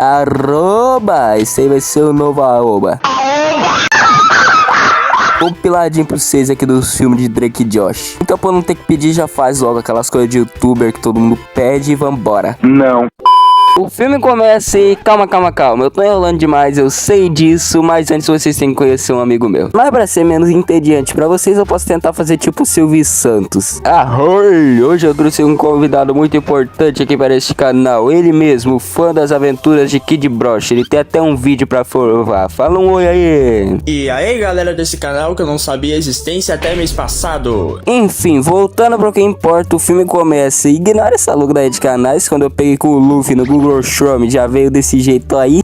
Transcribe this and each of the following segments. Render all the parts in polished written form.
Arroba! Esse aí vai ser o novo arroba. Compiladinho pra vocês aqui do filme de Drake e Josh. Então, pra não ter que pedir, já faz logo aquelas coisas de youtuber que todo mundo pede e vambora. Não. O filme começa e... Calma. Eu tô enrolando demais, eu sei disso. Mas antes vocês têm que conhecer um amigo meu. Mas pra ser menos entediante pra vocês, eu posso tentar fazer tipo o Silvio Santos. Ahoi! Hoje eu trouxe um convidado muito importante aqui para este canal. Ele mesmo, fã das aventuras de Kid Broche. Ele tem até um vídeo pra provar. Fala um oi aí! E aí galera desse canal que eu não sabia a existência até mês passado. Enfim, voltando pro que importa, o filme começa. Ignora essa logo daí de canais. Quando eu peguei com o Luffy no Google Chrome, já veio desse jeito aí.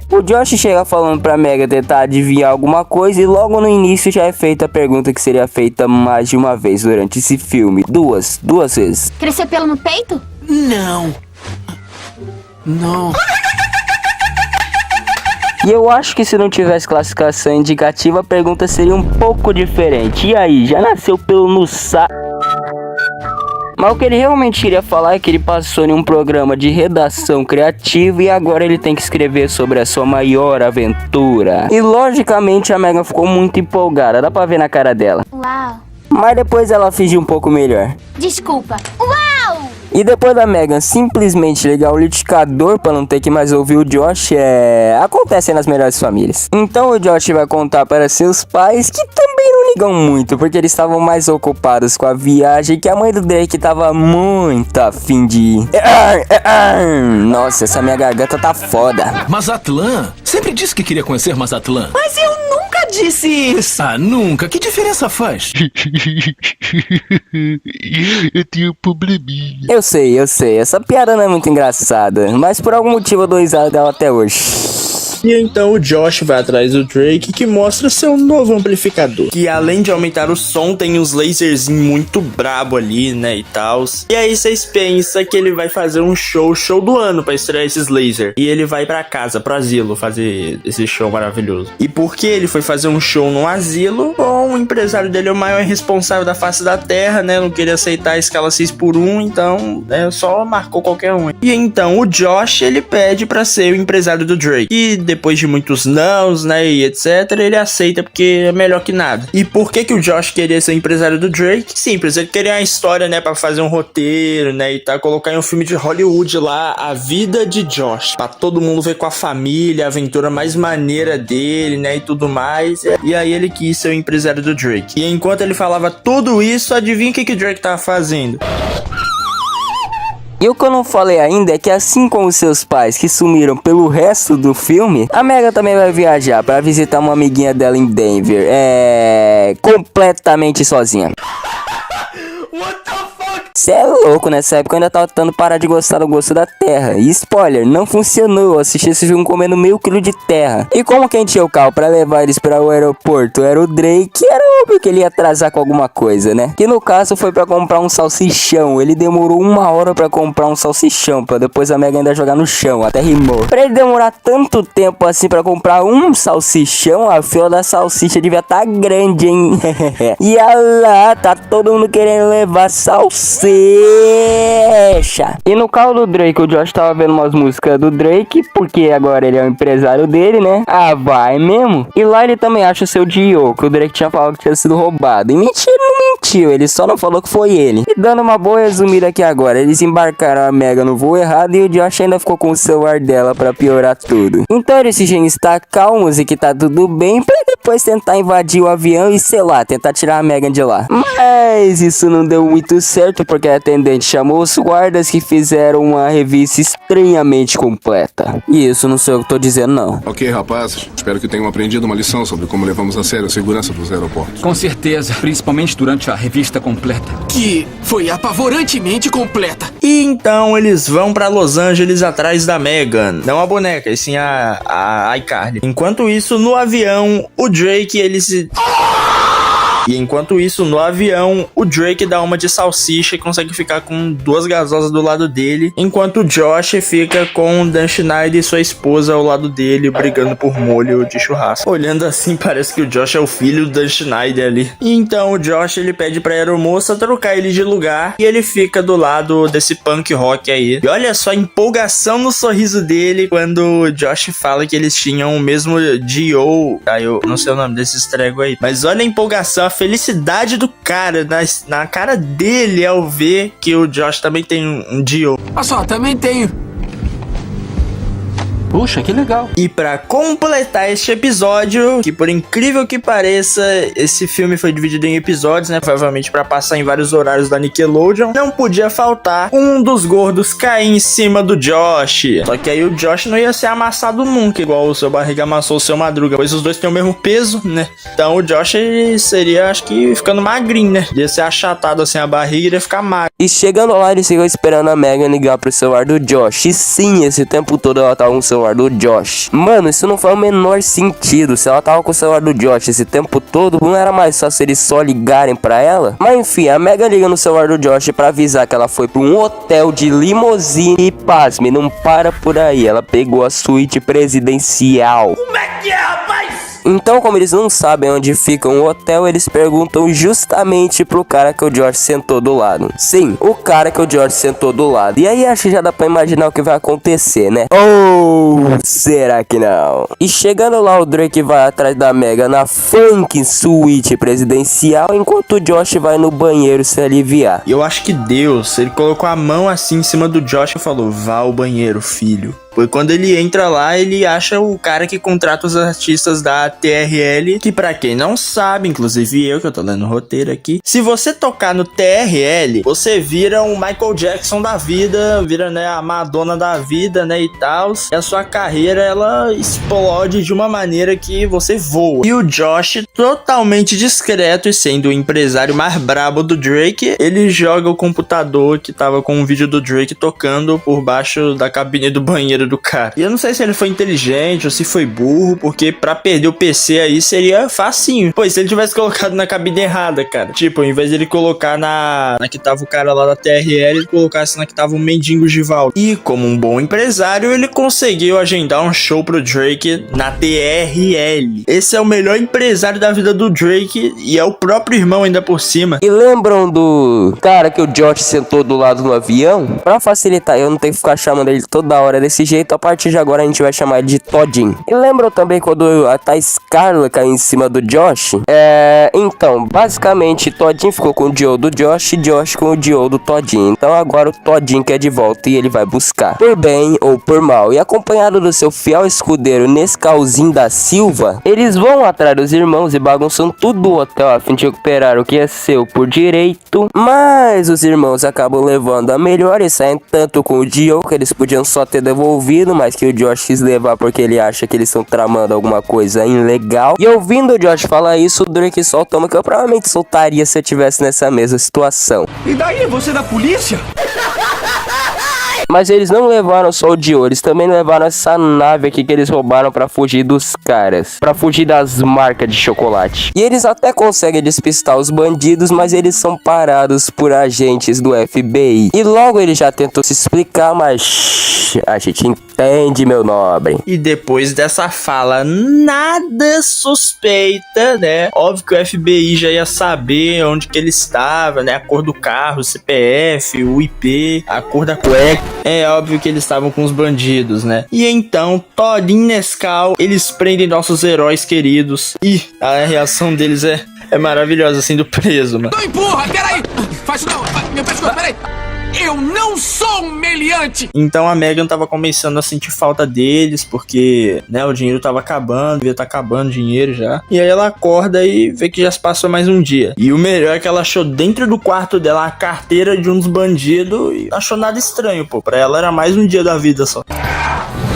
O Josh chega falando pra Mega tentar adivinhar alguma coisa. E logo no início já é feita a pergunta que seria feita mais de uma vez durante esse filme. Duas vezes. Crescer pelo no peito? Não. E eu acho que se não tivesse classificação indicativa, a pergunta seria um pouco diferente. E aí, já nasceu pelo no saco? Mas o que ele realmente iria falar é que ele passou em um programa de redação criativa e agora ele tem que escrever sobre a sua maior aventura. E logicamente a Megan ficou muito empolgada, dá pra ver na cara dela. Uau. Mas depois ela fingiu um pouco melhor. Desculpa. Uau! E depois da Megan simplesmente ligar o liquidificador pra não ter que mais ouvir o Josh, acontece nas melhores famílias. Então o Josh vai contar para seus pais, que também não ligam muito, porque eles estavam mais ocupados com a viagem, que a mãe do Drake tava muito afim de ir. Nossa, essa minha garganta tá foda. Mazatlan? Sempre disse que queria conhecer Mazatlan. Mas eu nunca disse isso. Ah, nunca? Que diferença faz? Eu tenho um probleminha. Eu sei, essa piada não é muito engraçada, mas por algum motivo eu dou risada dela até hoje. E então o Josh vai atrás do Drake, que mostra seu novo amplificador, que além de aumentar o som, tem uns lasers muito brabo ali, né, e tal. E aí vocês pensam que ele vai fazer um show do ano pra estrear esses lasers. E ele vai pra casa, pro asilo, fazer esse show maravilhoso. E por que ele foi fazer um show no asilo? Bom, o empresário dele é o maior responsável da face da terra, né, não queria aceitar a escala 6x1, então, né, só marcou qualquer um. E então o Josh, ele pede pra ser o empresário do Drake. E depois de muitos nãos, né, e etc, ele aceita porque é melhor que nada. E por que o Josh queria ser empresário do Drake? Simples, ele queria uma história, né, pra fazer um roteiro, né, e tal, colocar em um filme de Hollywood lá, a vida de Josh, pra todo mundo ver com a família, a aventura mais maneira dele, né, e tudo mais. E aí ele quis ser o empresário do Drake. E enquanto ele falava tudo isso, adivinha o que o Drake tava fazendo? E o que eu não falei ainda é que assim como seus pais que sumiram pelo resto do filme, a Megan também vai viajar para visitar uma amiguinha dela em Denver, completamente sozinha. Cê é louco, nessa época eu ainda tava tentando parar de gostar do gosto da terra. E spoiler, não funcionou, eu assisti esse filme comendo meio quilo de terra. E como quem tinha o carro pra levar eles para o aeroporto era o Drake, era óbvio que ele ia atrasar com alguma coisa, né? Que no caso foi pra comprar um salsichão. Ele demorou 1 hora pra comprar um salsichão, pra depois a Megan ainda jogar no chão, até rimou. Pra ele demorar tanto tempo assim pra comprar um salsichão, a fila da salsicha devia tá grande, hein? E olha lá, tá todo mundo querendo levar salsicha. E no carro do Drake, o Josh tava vendo umas músicas do Drake, porque agora ele é o empresário dele, né? Ah, vai mesmo? E lá ele também acha o seu Dio, que o Drake tinha falado que tinha sido roubado. E mentira, não mentiu, ele só não falou que foi ele. E dando uma boa resumida aqui agora, eles embarcaram a Megan no voo errado e o Josh ainda ficou com o celular dela pra piorar tudo. Então eles fingem estar calmos e que tá tudo bem, pra depois tentar invadir o avião e, sei lá, tentar tirar a Megan de lá. Mas isso não deu muito certo, porque a atendente chamou os guardas que fizeram uma revista estranhamente completa. E isso não sou eu que tô dizendo, não. Ok, rapazes. Espero que tenham aprendido uma lição sobre como levamos a sério a segurança dos aeroportos. Com certeza, principalmente durante a revista completa. Que foi apavorantemente completa. E então eles vão pra Los Angeles atrás da Megan. Não a boneca, e sim a iCarly. Enquanto isso, no avião, o Drake, ele se... E enquanto isso, no avião, o Drake dá uma de salsicha e consegue ficar com 2 gasosas do lado dele, enquanto o Josh fica com o Dan Schneider e sua esposa ao lado dele, brigando por molho de churrasco. Olhando assim, parece que o Josh é o filho do Dan Schneider ali. E então o Josh, ele pede pra aeromoça trocar ele de lugar e ele fica do lado desse punk rock aí. E olha só a empolgação no sorriso dele quando o Josh fala que eles tinham o mesmo G.O. Eu não sei o nome desse estrego aí, mas olha a empolgação, a felicidade do cara na cara dele ao ver que o Josh também tem um G.O. Olha só, também tenho. Puxa, que legal. E pra completar este episódio, que por incrível que pareça, esse filme foi dividido em episódios, né? Provavelmente pra passar em vários horários da Nickelodeon. Não podia faltar um dos gordos cair em cima do Josh. Só que aí o Josh não ia ser amassado nunca, igual o Seu Barriga amassou o Seu Madruga, pois os dois têm o mesmo peso, né? Então o Josh seria, acho que, ficando magrinho, né? Ia ser achatado assim a barriga e ia ficar magro. E chegando lá, eles ficam esperando a Megan ligar pro celular do Josh. E sim, esse tempo todo ela tava com o celular do Josh. Mano, isso não faz o menor sentido. Se ela tava com o celular do Josh esse tempo todo, não era mais fácil eles só ligarem pra ela? Mas enfim, a Megan liga no celular do Josh pra avisar que ela foi pra um hotel de limousine. E pasme, não para por aí. Ela pegou a suíte presidencial. Como é que é, rapaz? Então, como eles não sabem onde fica um hotel, eles perguntam justamente pro cara que o Josh sentou do lado. Sim, o cara que o Josh sentou do lado. E aí acho que já dá pra imaginar o que vai acontecer, né? Ou será que não? E chegando lá, o Drake vai atrás da Megan na funk suíte presidencial, enquanto o Josh vai no banheiro se aliviar. E eu acho que Deus, ele colocou a mão assim em cima do Josh e falou: vá ao banheiro, filho. Foi quando ele entra lá, ele acha o cara que contrata os artistas da TRL, que pra quem não sabe, inclusive eu que eu tô lendo o roteiro aqui, se você tocar no TRL, você vira um Michael Jackson da vida, vira, né, a Madonna da vida, né, e tal, e a sua carreira, ela explode de uma maneira que você voa. E o Josh, totalmente discreto e sendo o empresário mais brabo do Drake, ele joga o computador que tava com um vídeo do Drake tocando por baixo da cabine do banheiro do cara. E eu não sei se ele foi inteligente ou se foi burro, porque pra perder o PC aí seria facinho. Pois se ele tivesse colocado na cabine errada, cara. Tipo, ao invés de ele colocar na que tava o cara lá da TRL, ele colocasse na que tava o mendigo Givaldo. E como um bom empresário, ele conseguiu agendar um show pro Drake na TRL. Esse é o melhor empresário da vida do Drake e é o próprio irmão ainda por cima. E lembram do cara que o Josh sentou do lado do avião? Pra facilitar, eu não tenho que ficar chamando ele toda hora desse jeito. A partir de agora a gente vai chamar ele de Todinho. E lembram também quando a Thais Carla caiu em cima do Josh? Então, basicamente, Todinho ficou com o Joe do Josh e Josh com o Joe do Todinho. Então agora o Todinho quer de volta e ele vai buscar, por bem ou por mal. E acompanhado do seu fiel escudeiro Nescauzinho da Silva, eles vão atrás dos irmãos e bagunçam tudo o hotel a fim de recuperar o que é seu por direito. Mas os irmãos acabam levando a melhor e saem tanto com o Joe que eles podiam só ter devolvido, mas que o Josh quis levar porque ele acha que eles estão tramando alguma coisa ilegal. E ouvindo o Josh falar isso, o Drake solta uma que eu provavelmente soltaria se eu estivesse nessa mesma situação. E daí, você é da polícia? Mas eles não levaram só o Joe, eles também levaram essa nave aqui que eles roubaram pra fugir dos caras, pra fugir das marcas de chocolate. E eles até conseguem despistar os bandidos, mas eles são parados por agentes do FBI. E logo eles já tentam se explicar, mas a gente entende, meu nobre. E depois dessa fala nada suspeita, né? Óbvio que o FBI já ia saber onde que ele estava, né? A cor do carro, o CPF, o IP, a cor da cueca. É óbvio que eles estavam com os bandidos, né? E então, Todinho e Nescau, eles prendem nossos heróis queridos. E a reação deles é maravilhosa, assim, do preso, mano. Não empurra, peraí! Faz isso não! Meu pescoço, peraí! Eu não sou um meliante! Então a Megan tava começando a sentir falta deles, porque, né, o dinheiro tava acabando, devia estar acabando o dinheiro já. E aí ela acorda e vê que já se passou mais um dia. E o melhor é que ela achou dentro do quarto dela a carteira de um dos bandidos e achou nada estranho, pô. Pra ela era mais um dia da vida só.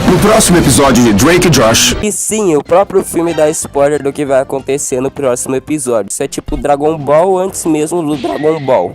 No próximo episódio de Drake e Josh. E sim, o próprio filme dá spoiler do que vai acontecer no próximo episódio. Isso é tipo Dragon Ball antes mesmo do Dragon Ball.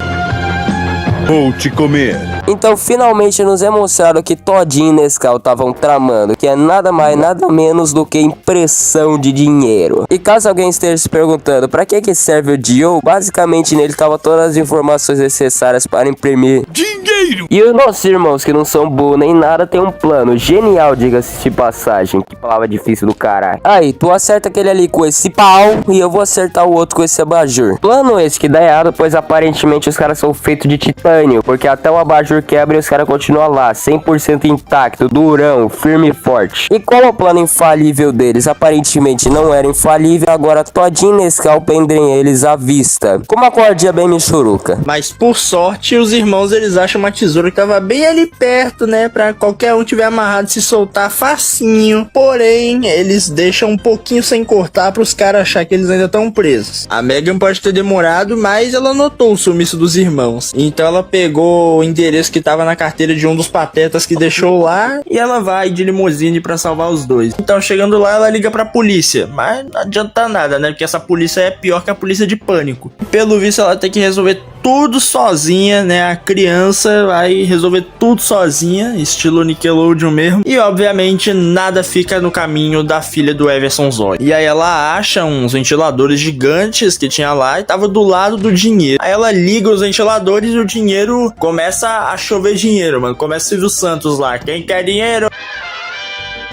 Vou te comer. Então finalmente nos é mostrado que Todinho e Nescau estavam tramando, que é nada mais nada menos do que impressão de dinheiro. E caso alguém esteja se perguntando pra que serve o Dio, basicamente nele tava todas as informações necessárias para imprimir dinheiro. E os nossos irmãos que não são burros nem nada tem um plano genial, diga-se de passagem. Que palavra difícil do caralho. Aí, tu acerta aquele ali com esse pau e eu vou acertar o outro com esse abajur. Plano esse que dá errado, pois aparentemente os caras são feitos de titânio, porque até o abajur quebra e os caras continuam lá, 100% intacto, durão, firme e forte. E como o plano infalível deles aparentemente não era infalível, agora Todinho e Nescau prendem eles à vista, com uma cordinha bem michuruca. Mas por sorte, os irmãos eles acham uma tesoura que tava bem ali perto, né? Pra qualquer um tiver amarrado se soltar facinho. Porém, eles deixam um pouquinho sem cortar pros caras achar que eles ainda estão presos. A Megan pode ter demorado, mas ela notou o sumiço dos irmãos. Então ela pegou o endereço que tava na carteira de um dos patetas que deixou lá e ela vai de limusine pra salvar os dois. Então chegando lá, ela liga pra polícia. Mas não adianta nada, né? Porque essa polícia é pior que a polícia de pânico. Pelo visto, ela tem que resolver tudo sozinha, né? A criança vai resolver tudo sozinha, estilo Nickelodeon mesmo. E obviamente nada fica no caminho da filha do Everson Zoid. E aí ela acha uns ventiladores gigantes que tinha lá e tava do lado do dinheiro. Aí ela liga os ventiladores e o dinheiro começa a chover dinheiro, mano. Começa o Silvio Santos lá. Quem quer dinheiro?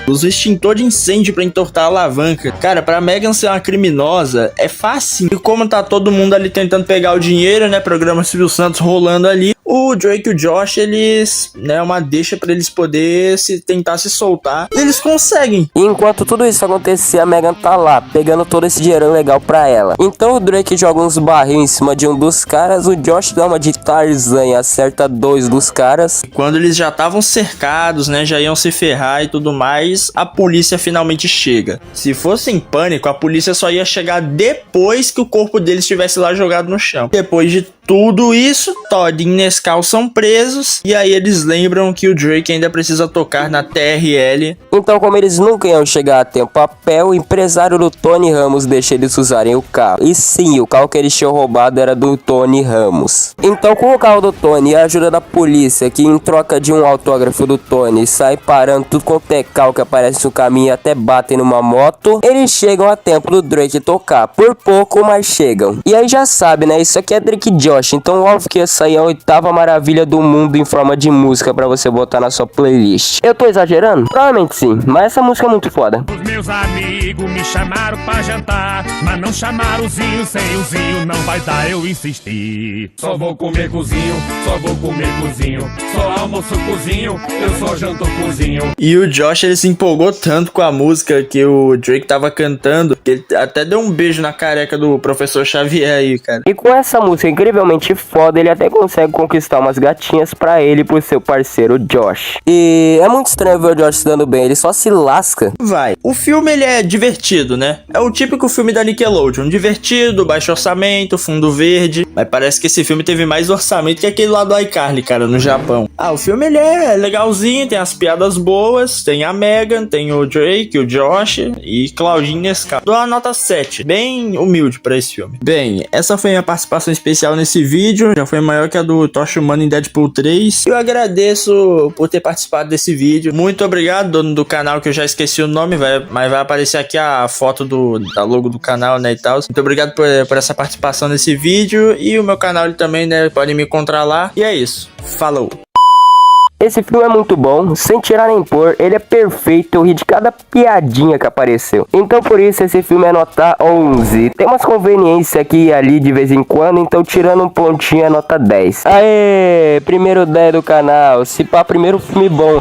Usa o extintor de incêndio pra entortar a alavanca. Cara, pra Megan ser uma criminosa é fácil. E como tá todo mundo ali tentando pegar o dinheiro, né? Programa Silvio Santos rolando ali. O Drake e o Josh, eles, né, uma deixa pra eles poderem tentar se soltar. E eles conseguem. E enquanto tudo isso acontecer, a Megan tá lá, pegando todo esse dinheiro legal pra ela. Então o Drake joga uns barril em cima de um dos caras, o Josh dá uma de Tarzan e acerta dois dos caras. Quando eles já estavam cercados, né, já iam se ferrar e tudo mais, a polícia finalmente chega. Se fosse em pânico, a polícia só ia chegar depois que o corpo deles estivesse lá jogado no chão. Depois de tudo isso, Todd e Nescau são presos, e aí eles lembram que o Drake ainda precisa tocar na TRL. Então, como eles nunca iam chegar a tempo a pé, o empresário do Tony Ramos deixa eles usarem o carro. E sim, o carro que eles tinham roubado era do Tony Ramos. Então, com o carro do Tony e a ajuda da polícia, que em troca de um autógrafo do Tony, sai parando tudo quanto é carro que aparece no caminho e até batem numa moto, eles chegam a tempo do Drake tocar. Por pouco, mas chegam. E aí já sabe, né? Isso aqui é Drake Josh. Então óbvio que essa aí é a 8ª maravilha do mundo em forma de música pra você botar na sua playlist. Eu tô exagerando? Provavelmente sim, mas essa música é muito foda. Os meus amigos me chamaram pra jantar, mas não chamaram o Zinho, sem o Zinho não vai dar, eu insisti. Só vou comer cozinho, só vou comer cozinho, só almoço cozinho, eu só janto cozinho. E o Josh, ele se empolgou tanto com a música que o Drake tava cantando, que ele até deu um beijo na careca do professor Xavier aí, cara. E com essa música incrivelmente foda, ele até consegue conquistar umas gatinhas pra ele e pro seu parceiro Josh. E é muito estranho ver o Josh se dando bem, ele só se lasca. Vai. O filme, ele é divertido, né? É o típico filme da Nickelodeon. Divertido, baixo orçamento, fundo verde. Mas parece que esse filme teve mais orçamento que aquele lá do iCarly, cara, no Japão. Ah, o filme, ele é legalzinho, tem as piadas boas, tem a Megan, tem o Drake, o Josh e Claudinho Nescau. Dou uma nota 7, bem humilde pra esse filme. Bem, essa foi a minha participação especial nesse vídeo, já foi maior que a do Tocha Humana em Deadpool 3. Eu agradeço por ter participado desse vídeo. Muito obrigado, dono do canal, que eu já esqueci o nome, mas vai aparecer aqui a foto da logo do canal, né, e tal. Muito obrigado por essa participação nesse vídeo, e o meu canal ele também, né, podem me encontrar lá. E é isso, falou! Esse filme é muito bom, sem tirar nem pôr, ele é perfeito, eu ri de cada piadinha que apareceu. Então por isso esse filme é nota 11. Tem umas conveniências aqui e ali de vez em quando, então tirando um pontinho é nota 10. Aê, primeiro 10 do canal, se pá, primeiro filme bom.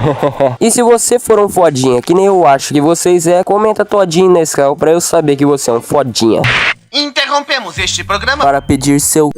E se você for um fodinha, que nem eu acho que vocês comenta Todinho nesse canal pra eu saber que você é um fodinha. Interrompemos este programa Para pedir seu...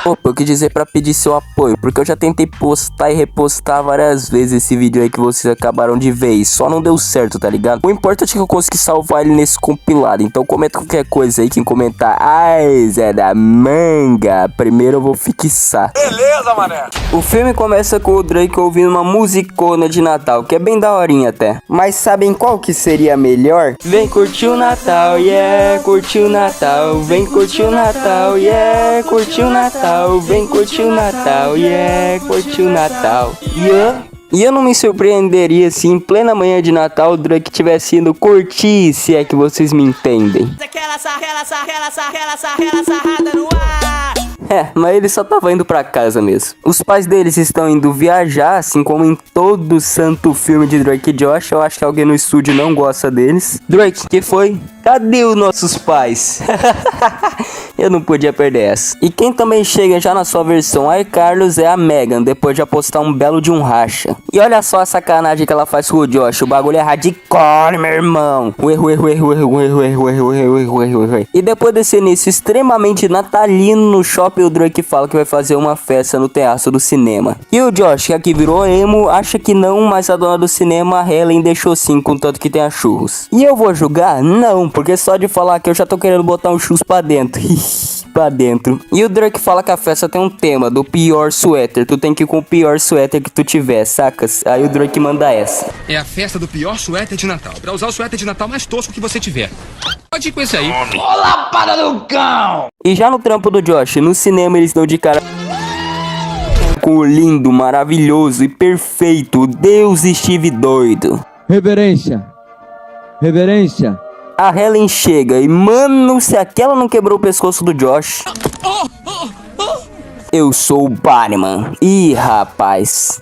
Opa, eu quis dizer pra pedir seu apoio, porque eu já tentei postar e repostar várias vezes esse vídeo aí que vocês acabaram de ver e só não deu certo, tá ligado? O importante é que eu consegui salvar ele nesse compilado, então comenta qualquer coisa aí, quem comentar, ai, Zé da Manga, primeiro eu vou fixar. Beleza, mané. O filme começa com o Drake ouvindo uma musicona de Natal, que é bem daorinha até. Mas sabem qual que seria melhor? Vem curtir o Natal, yeah, curtir o Natal. Natal, vem curtir o Natal, yeah, curtir o Natal, vem curtir o Natal, yeah, curtir o Natal, yeah. E eu não me surpreenderia se em plena manhã de Natal o Drake tivesse indo curtir, se é que vocês me entendem. Mas ele só tava indo pra casa mesmo. Os pais deles estão indo viajar, assim como em todo santo filme de Drake e Josh. Eu acho que alguém no estúdio não gosta deles. Drake, que foi? Cadê os nossos pais? Eu não podia perder essa. E quem também chega já na sua versão iCarlos é a Megan, depois de apostar um belo de um racha. E olha só a sacanagem que ela faz com o Josh. O bagulho é hardcore, meu irmão. E depois desse início extremamente natalino no shopping, o Drake fala que vai fazer uma festa no terraço do cinema. E o Josh, que aqui virou emo, acha que não, mas a dona do cinema, a Helen, deixou sim, contanto que tenha churros. E eu vou julgar? Não, porque só de falar que eu já tô querendo botar um churros pra dentro. Pra dentro. E o Drake fala que a festa tem um tema do pior suéter. Tu tem que ir com o pior suéter que tu tiver, sacas? Aí o Drake manda essa. É a festa do pior suéter de Natal. Pra usar o suéter de Natal mais tosco que você tiver. Pode ir com esse aí. Olá, para do cão! E já no trampo do Josh, no cinema eles dão de cara com o lindo, maravilhoso e perfeito Deus Steve doido. Reverência. Reverência. A Helen chega e, mano, se aquela não quebrou o pescoço do Josh. Eu sou o Batman. Ih, rapaz.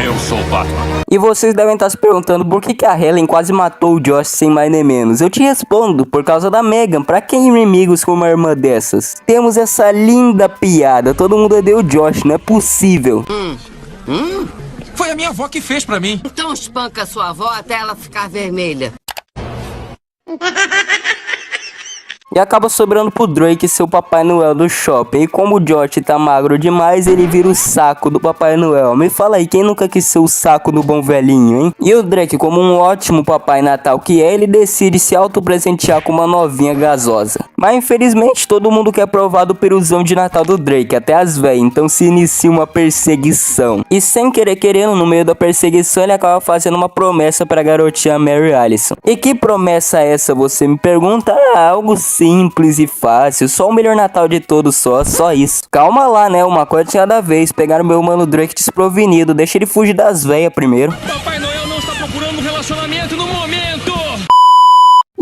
Eu sou o Batman. E vocês devem estar se perguntando por que a Helen quase matou o Josh sem mais nem menos. Eu te respondo, por causa da Megan. Pra quem inimigos com uma irmã dessas? Temos essa linda piada. Todo mundo odeia o Josh, não é possível. Foi a minha avó que fez pra mim. Então espanca sua avó até ela ficar vermelha. E acaba sobrando pro Drake seu Papai Noel do shopping. E como o Josh tá magro demais, ele vira o saco do Papai Noel. Me fala aí, quem nunca quis ser o saco do bom velhinho, hein? E o Drake, como um ótimo Papai Natal que é, ele decide se auto-presentear com uma novinha gasosa. Mas infelizmente todo mundo quer provar do peruzão de Natal do Drake, até as véias. Então se inicia uma perseguição. E sem querer querendo, no meio da perseguição, ele acaba fazendo uma promessa pra garotinha Mary Allison. E que promessa é essa, você me pergunta? Ah, algo simples e fácil, só o melhor Natal de todos, só isso. Calma lá, né, uma coisa de cada vez. Pegaram meu mano Drake desprovenido, deixa ele fugir das veias primeiro. Papai Noel não está procurando um relacionamento no momento.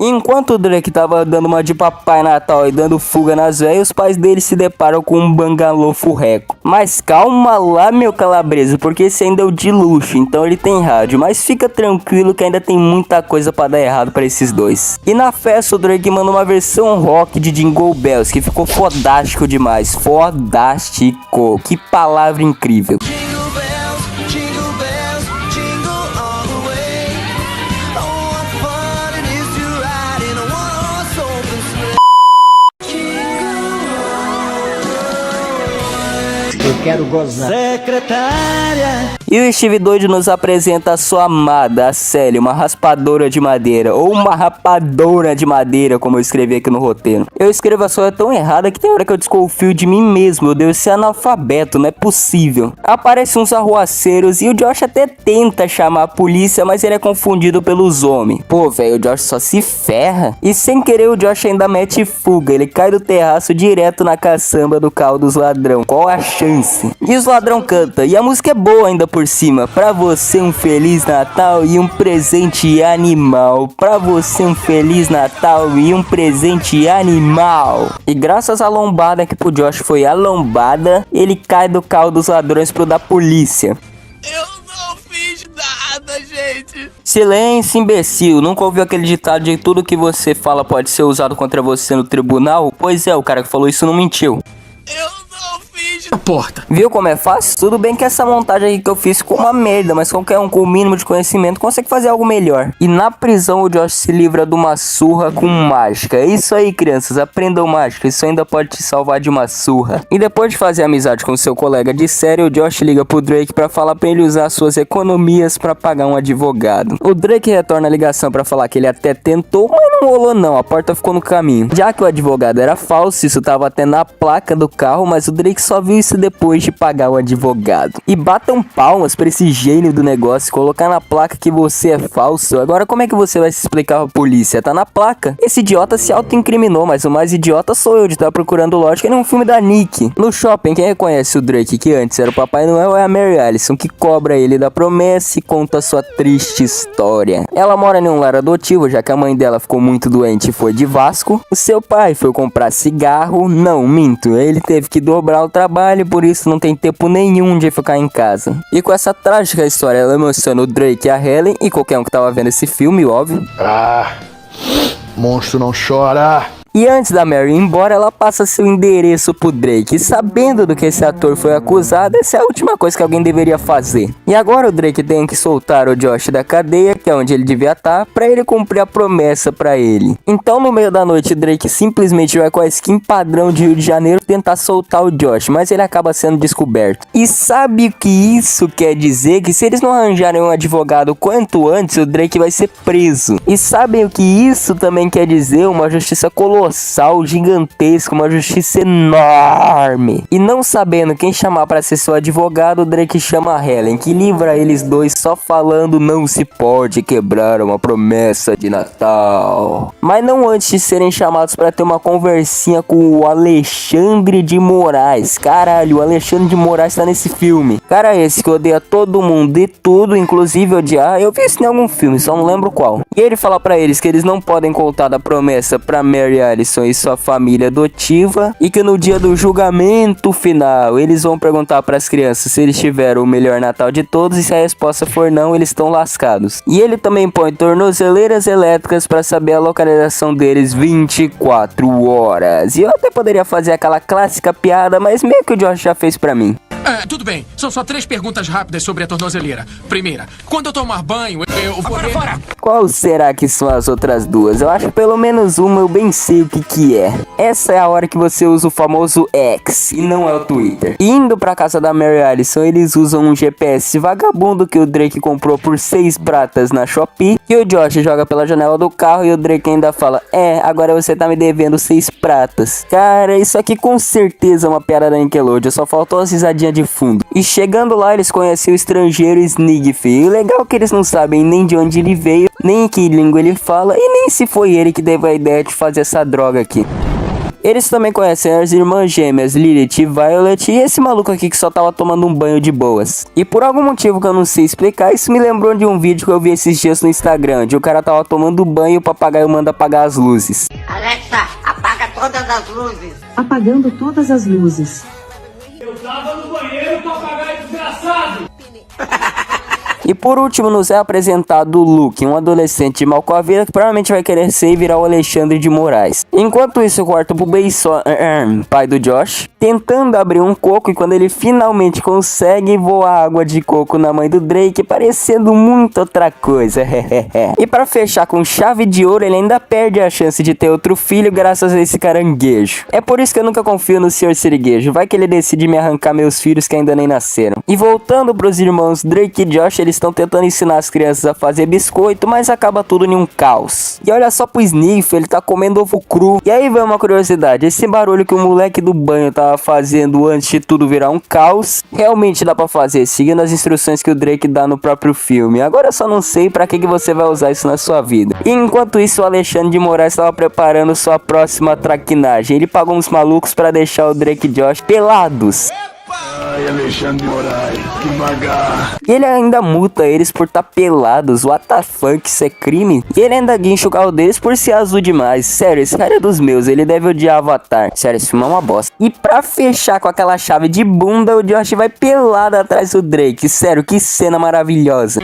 Enquanto o Drake tava dando uma de Papai Natal e dando fuga nas veias, os pais dele se deparam com um bangalô furreco. Mas calma lá, meu calabresa, porque esse ainda é o de luxo, então ele tem rádio. Mas fica tranquilo que ainda tem muita coisa pra dar errado pra esses dois. E na festa o Drake manda uma versão rock de Jingle Bells, que ficou fodástico demais. Fodástico, que palavra incrível. Eu quero gozar. Secretária. E o Steve doido nos apresenta a sua amada, a Sally, uma raspadora de madeira. Ou uma rapadora de madeira, como eu escrevi aqui no roteiro. Eu escrevo a sua tão errada que tem hora que eu desconfio de mim mesmo. Eu devo ser analfabeto, não é possível. Aparecem uns arruaceiros e o Josh até tenta chamar a polícia, mas ele é confundido pelos homens. Pô, velho, o Josh só se ferra. E sem querer o Josh ainda mete fuga. Ele cai do terraço direto na caçamba do carro dos ladrão. Qual a chance? E os ladrão canta. E a música é boa ainda por cima. Pra você um Feliz Natal e um presente animal. Pra você um Feliz Natal e um presente animal. E graças à lombada que pro Josh foi a lombada, ele cai do carro dos ladrões pro da polícia. Eu não fiz nada, gente. Silêncio, imbecil. Nunca ouviu aquele ditado de tudo que você fala pode ser usado contra você no tribunal? Pois é, o cara que falou isso não mentiu. Eu não fiz a porta. Viu como é fácil? Tudo bem que essa montagem aqui que eu fiz ficou uma merda, mas qualquer um com o mínimo de conhecimento consegue fazer algo melhor. E na prisão o Josh se livra de uma surra com mágica. É isso aí, crianças, aprendam mágica, isso ainda pode te salvar de uma surra. E depois de fazer amizade com seu colega de série, o Josh liga pro Drake pra falar pra ele usar suas economias pra pagar um advogado. O Drake retorna a ligação pra falar que ele até tentou, mas não não rolou não, a porta ficou no caminho. Já que o advogado era falso, isso tava até na placa do carro, mas o Drake só viu isso depois de pagar o advogado. E batam palmas pra esse gênio do negócio, colocar na placa que você é falso. Agora como é que você vai se explicar pra polícia? Tá na placa. Esse idiota se auto-incriminou, mas o mais idiota sou eu de estar procurando lógica em um filme da Nick. No shopping, quem reconhece o Drake, que antes era o Papai Noel, é a Mary Allison, que cobra ele da promessa e conta sua triste história. Ela mora em um lar adotivo, já que a mãe dela ficou muito doente e foi de Vasco. O seu pai foi comprar cigarro. Não, minto. Ele teve que dobrar o trabalho, por isso não tem tempo nenhum de ficar em casa. E com essa trágica história, ela emociona o Drake e a Helen e qualquer um que tava vendo esse filme, óbvio. Monstro não chora. E antes da Mary ir embora, ela passa seu endereço pro Drake. E sabendo do que esse ator foi acusado, essa é a última coisa que alguém deveria fazer. E agora o Drake tem que soltar o Josh da cadeia, que é onde ele devia estar, pra ele cumprir a promessa pra ele. Então no meio da noite, o Drake simplesmente vai com a skin padrão de Rio de Janeiro tentar soltar o Josh, mas ele acaba sendo descoberto. E sabe o que isso quer dizer? Que se eles não arranjarem um advogado quanto antes, o Drake vai ser preso. E sabem o que isso também quer dizer? Uma justiça colossal, gigantesca, uma justiça enorme. E não sabendo quem chamar pra ser seu advogado, o Drake chama a Helen, que livra eles dois só falando não se pode quebrar uma promessa de Natal. Mas não antes de serem chamados pra ter uma conversinha com o Alexandre de Moraes. Caralho, o Alexandre de Moraes tá nesse filme. Cara esse que odeia todo mundo e tudo, inclusive odiar. Eu vi isso em algum filme, só não lembro qual. E ele fala pra eles que eles não podem contar da promessa pra Mary Allison e sua família adotiva, e que no dia do julgamento final eles vão perguntar para as crianças se eles tiveram o melhor Natal de todos, e se a resposta for não, eles estão lascados. E ele também põe tornozeleiras elétricas para saber a localização deles 24 horas. E eu até poderia fazer aquela clássica piada, mas meio que o Josh já fez pra mim. Tudo bem, são só 3 perguntas rápidas sobre a tornozeleira. Primeira, quando eu tomar banho, eu vou... Fora! Qual será que são as outras duas? Eu acho que pelo menos uma eu bem sei o que é. Essa é a hora que você usa o famoso X, e não é o Twitter. Indo pra casa da Mary Allison, eles usam um GPS vagabundo que o Drake comprou por 6 pratas na Shopee, que o Josh joga pela janela do carro e o Drake ainda fala: agora você tá me devendo 6 pratas. Cara, isso aqui com certeza é uma piada da Nickelodeon, só faltou as risadinhas de fundo. E chegando lá, eles conhecem o estrangeiro Snigf. E o legal é que eles não sabem nem de onde ele veio, nem em que língua ele fala, e nem se foi ele que teve a ideia de fazer essa droga aqui. Eles também conhecem as irmãs gêmeas Lilith e Violet, e esse maluco aqui que só tava tomando um banho de boas. E por algum motivo que eu não sei explicar, isso me lembrou de um vídeo que eu vi esses dias no Instagram, onde o cara tava tomando banho e o papagaio manda apagar as luzes. Alexa, apaga todas as luzes. Apagando todas as luzes. Eu tava no banheiro, papagaio desgraçado! E por último nos é apresentado o Luke, um adolescente de mal com a vida que provavelmente vai querer ser e virar o Alexandre de Moraes. Enquanto isso eu corto pro Beisson, pai do Josh, tentando abrir um coco, e quando ele finalmente consegue, voa água de coco na mãe do Drake, parecendo muito outra coisa. E pra fechar com chave de ouro, ele ainda perde a chance de ter outro filho graças a esse caranguejo. É por isso que eu nunca confio no Sr. Siriguejo, vai que ele decide me arrancar meus filhos que ainda nem nasceram. E voltando pros irmãos Drake e Josh, eles estão tentando ensinar as crianças a fazer biscoito, mas acaba tudo em um caos. E olha só pro Sniff, ele tá comendo ovo cru. E aí vem uma curiosidade, esse barulho que o moleque do banho tava fazendo antes de tudo virar um caos, realmente dá pra fazer, seguindo as instruções que o Drake dá no próprio filme. Agora eu só não sei pra que você vai usar isso na sua vida. E enquanto isso, o Alexandre de Moraes estava preparando sua próxima traquinagem. Ele pagou uns malucos pra deixar o Drake e Josh pelados. Ai, Alexandre de Moraes, que vagar. E ele ainda multa eles por estar pelados. What the fuck, isso é crime? E ele ainda guincha o carro deles por ser azul demais. Sério, esse cara é dos meus, ele deve odiar Avatar. Sério, esse filme é uma bosta. E pra fechar com aquela chave de bunda, o Josh vai pelado atrás do Drake. Sério, que cena maravilhosa.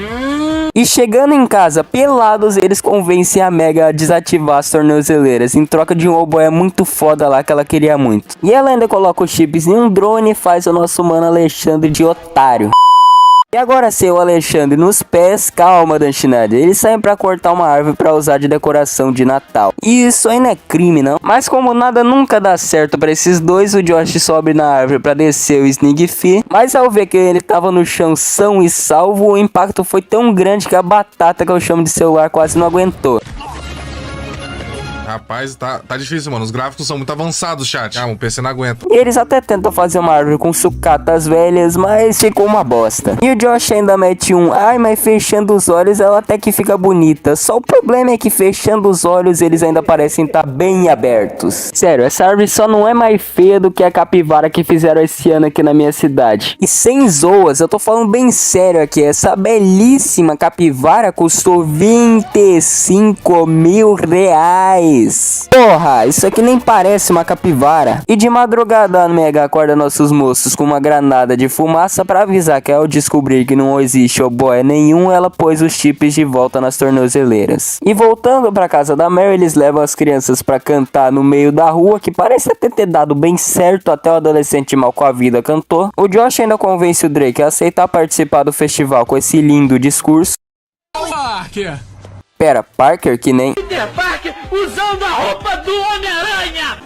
E chegando em casa pelados, eles convencem a Meg a desativar as tornozeleiras em troca de um oboé muito foda lá que ela queria muito. E ela ainda coloca os chips em um drone e faz o nosso mano Alexandre de otário. E agora sim, o Alexandre nos pés. Calma, Danchinada. Eles saem pra cortar uma árvore pra usar de decoração de Natal. E isso aí não é crime, não. Mas como nada nunca dá certo pra esses dois, o Josh sobe na árvore pra descer o Snigf. Mas ao ver que ele tava no chão são e salvo, o impacto foi tão grande que a batata que eu chamo de celular quase não aguentou. Rapaz, tá difícil, mano. Os gráficos são muito avançados, chat. Ah, o PC não aguenta. E eles até tentam fazer uma árvore com sucatas velhas, mas ficou uma bosta. E o Josh ainda mete ai, mas fechando os olhos ela até que fica bonita. Só o problema é que fechando os olhos eles ainda parecem estar bem abertos. Sério, essa árvore só não é mais feia do que a capivara que fizeram esse ano aqui na minha cidade. E sem zoas, eu tô falando bem sério aqui, essa belíssima capivara custou 25 mil reais. Porra, isso aqui nem parece uma capivara. E de madrugada a Mega acorda nossos moços com uma granada de fumaça pra avisar que ao descobrir que não existe oboé nenhum, ela pôs os chips de volta nas tornozeleiras. E voltando pra casa da Mary, eles levam as crianças pra cantar no meio da rua, que parece até ter dado bem certo até o adolescente mal com a vida cantou. O Josh ainda convence o Drake a aceitar participar do festival com esse lindo discurso. Parker! Pera, Parker que nem... Peter Parker usando a roupa do Homem-Aranha!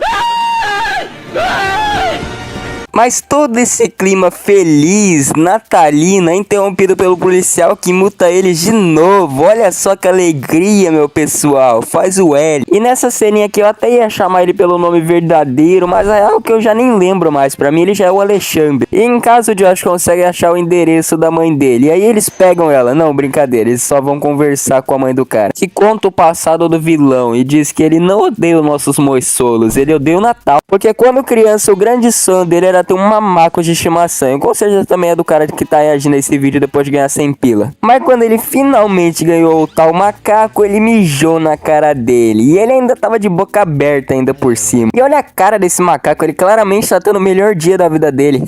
Mas todo esse clima feliz, natalino, é interrompido pelo policial que multa eles de novo. Olha só que alegria, meu pessoal. Faz o L. E nessa ceninha aqui eu até ia chamar ele pelo nome verdadeiro, mas é algo que eu já nem lembro mais. Pra mim ele já é o Alexandre. E em caso o Josh consegue achar o endereço da mãe dele. E aí eles pegam ela. Não, brincadeira. Eles só vão conversar com a mãe do cara, que conta o passado do vilão e diz que ele não odeia os nossos moissolos. Ele odeia o Natal. Porque quando criança o grande sonho dele era ter um mamaco de estimação. Com certeza também é do cara que tá reagindo a esse vídeo depois de ganhar 100 pila. Mas quando ele finalmente ganhou o tal macaco, ele mijou na cara dele. E ele ainda tava de boca aberta ainda por cima. E olha a cara desse macaco, ele claramente tá tendo o melhor dia da vida dele.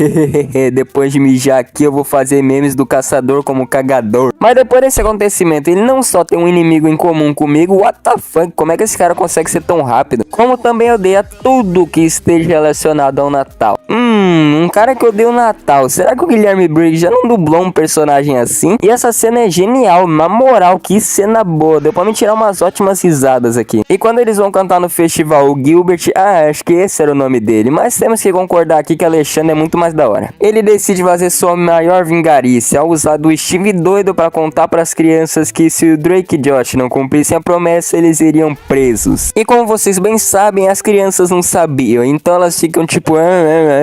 Depois de mijar aqui eu vou fazer memes do caçador como cagador. Mas depois desse acontecimento, ele não só tem um inimigo em comum comigo, what the fuck, como é que esse cara consegue ser tão rápido? Como também odeia tudo que esteja relacionado ao Natal. Um cara que odeia o Natal. Será que o Guilherme Briggs já não dublou um personagem assim? E essa cena é genial, na moral, que cena boa. Deu pra me tirar umas ótimas risadas aqui. E quando eles vão cantar no festival, o Gilbert, acho que esse era o nome dele, mas temos que concordar aqui que Alexandre é muito mais da hora. Ele decide fazer sua maior vingarice ao usar do Steve doido pra contar pras crianças que se o Drake e Josh não cumprissem a promessa, eles iriam presos. E como vocês bem sabem, as crianças não sabiam, então elas ficam tipo,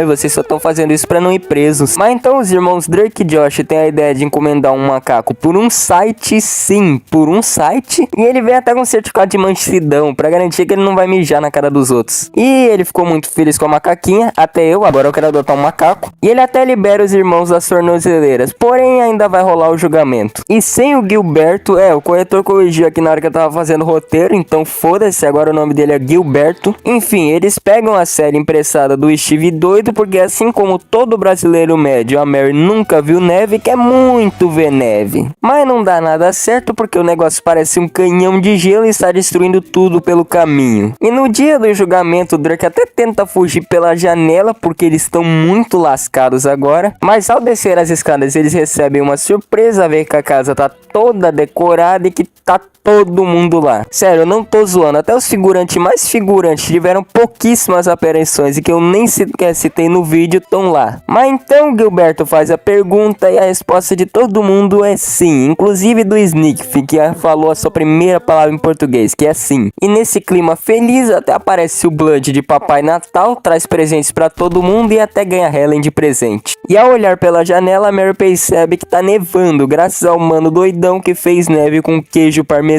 vocês só estão fazendo isso pra não ir presos. Mas então os irmãos Drake e Josh têm a ideia de encomendar um macaco por um site, sim, por um site. E ele vem até com um certificado de mansidão pra garantir que ele não vai mijar na cara dos outros. E ele ficou muito feliz com a macaquinha, até eu, agora eu quero adotar um macaco. E ele até libera os irmãos das tornozeleiras, porém ainda vai rolar o julgamento. E sem o Gilberto, o corretor corrigiu aqui na hora que eu tava fazendo o roteiro, então foda-se, agora o nome dele é Gilberto. Enfim, eles pegam a série emprestada do Steve doido, porque assim como todo brasileiro médio, a Mary nunca viu neve, quer muito ver neve. Mas não dá nada certo porque o negócio parece um canhão de gelo e está destruindo tudo pelo caminho. E no dia do julgamento, o Drake até tenta fugir pela janela porque eles estão muito lascados agora. Mas ao descer as escadas, eles recebem uma surpresa, ver que a casa tá toda decorada e que tá todo mundo lá. Sério, eu não tô zoando. Até os figurantes mais figurantes tiveram pouquíssimas aparições e que eu nem sequer citei no vídeo estão lá. Mas então Gilberto faz a pergunta e a resposta de todo mundo é sim. Inclusive do Snickf, que falou a sua primeira palavra em português, que é sim. E nesse clima feliz até aparece o Blood de Papai Natal, traz presentes pra todo mundo e até ganha Helen de presente. E ao olhar pela janela, a Mary percebe que tá nevando, graças ao mano doidão que fez neve com queijo parmesão.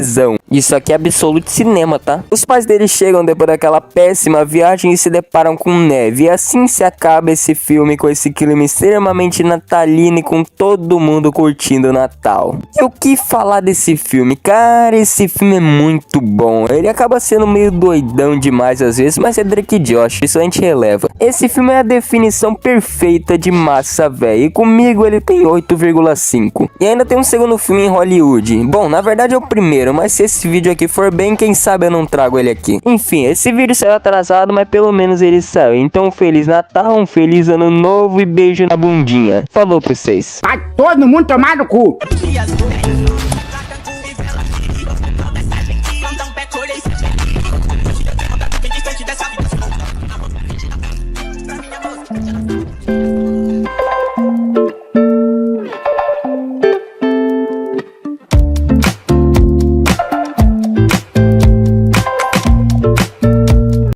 Isso aqui é absoluto cinema, tá? Os pais deles chegam depois daquela péssima viagem e se deparam com neve. E assim se acaba esse filme com esse clima extremamente natalino e com todo mundo curtindo o Natal. E o que falar desse filme? Cara, esse filme é muito bom. Ele acaba sendo meio doidão demais às vezes, mas é Drake e Josh, isso a gente releva. Esse filme é a definição perfeita de massa, velho. E comigo ele tem 8,5. E ainda tem um segundo filme em Hollywood. Bom, na verdade é o primeiro, mas se esse vídeo aqui for bem, quem sabe eu não trago ele aqui. Enfim, esse vídeo saiu atrasado, mas pelo menos ele saiu. Então, Feliz Natal, um Feliz Ano Novo e beijo na bundinha. Falou pra vocês. Vai todo mundo tomar no cu.